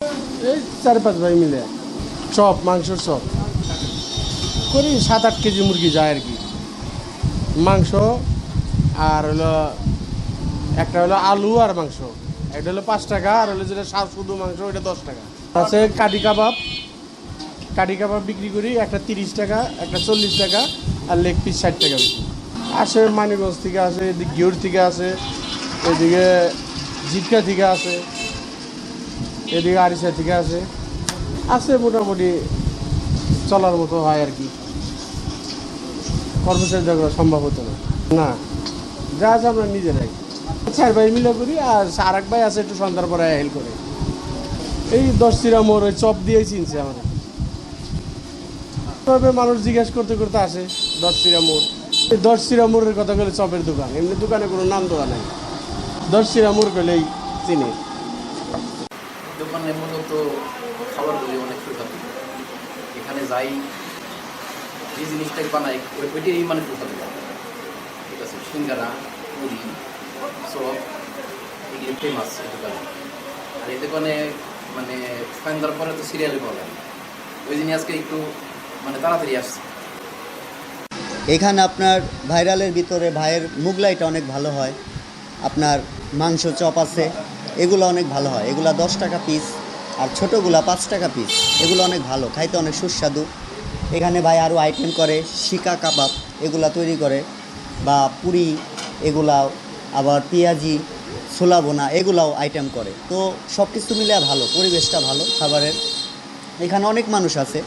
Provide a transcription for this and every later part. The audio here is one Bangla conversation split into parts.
এই 4-5 ভাই মিলে চপ, মাংসর চপ করি। 7-8 কেজি মুরগি যায় আর কি। মাংস আর হলো একটা হলো আলু আর মাংস, এটা হলো 5 টাকা, আর হলো যেটা শুধু মাংস ওইটা 10 টাকা। আছে কাঠি কাবাব, কাঠি কাবাব বিক্রি করি, একটা 30 টাকা, একটা 40 টাকা, আর লেগ পিস 60 টাকা বিক্রি। আসে মানিকগঞ্জ থেকে আসে, এদিকে গিউর থেকে আসে, এদিকে জিটকা থেকে আসে, এদিকে আরিসা থেকে আসে। আছে মোটামুটি চলার মতো হয় আর কি। কর্মচারী দেওয়া সম্ভব হতো না। না, যা আছে আমরা নিজেরাই 4 ভাই মিলে করি। আর এক ভাই আছে একটু সন্ধ্যার পরে হেল্প করে। এই 10 চিরা মোড় ওই চপ দিয়েই চিনছে আমাদের। তবে মানুষ জিজ্ঞেস করতে করতে আসে 10 চিরা মোড়। এই 10 চিরা মোড়ের কথা বলে চপের দোকান, এমনি দোকানে কোনো নাম দেওয়া নাই। 10 চিরা মোড় করলেই চিনি। দোকানে মূলত খাবারগুলি অনেক সুস্বাদু। এখানে যাই যে জিনিসটাকে বানাই ওইটাই মানে সুস্বাদু। ঠিক আছে, সিঙ্গারা, পুরি, চপ এগুলি ফেমাস এই দোকানে। আর এই দোকানে মানে সন্ধ্যার পরে তো সিরিয়ালে পাওয়া যায়, ওই জন্য আজকে একটু মানে তাড়াতাড়ি আসছে। এখানে আপনার ভাইরালের ভিতরে ভাইয়ের মুগলাইটা অনেক ভালো হয়। আপনার মাংস চপ আছে, এগুলো অনেক ভালো হয়। এগুলো 10 টাকা পিস, আর ছোটোগুলা 5 টাকা পিস। এগুলো অনেক ভালো, খাইতে অনেক সুস্বাদু। এখানে ভাই আরও আইটেম করে, শিকা কাবাব এগুলা তৈরি করে, বা পুরি এগুলাও, আবার পেঁয়াজি, ছোলা বোনা এগুলাও আইটেম করে। তো সব কিছু মিলে ভালো, পরিবেশটা ভালো খাবারের। এখানে অনেক মানুষ আছে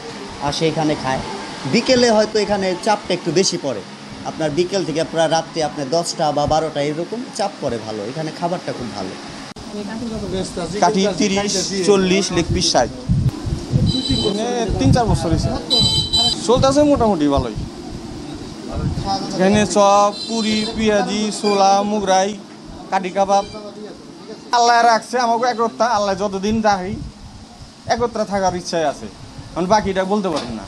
আর সেইখানে খায়। বিকেলে হয়তো এখানে চাপটা একটু বেশি পড়ে। আপনার বিকেল থেকে প্রায় রাত্রে আপনার 10টা বা 12টা এরকম চাপ পড়ে ভালো। এখানে খাবারটা খুব ভালো। কাঠি 30-40, লেগ পিস 60। 3-4 বছর হয়েছে, চলতেছে মোটামুটি ভালোই। এখানে চপ, পুরি, পেঁয়াজি, ছোলা, মুগরাই, কাঠি কাবাব। আল্লাহ রাখছে আমাকে একত্রা, আল্লাহ যতদিন রাখি একত্রা থাকার ইচ্ছাই আছে, কারণ বাকিটা বলতে পারি না।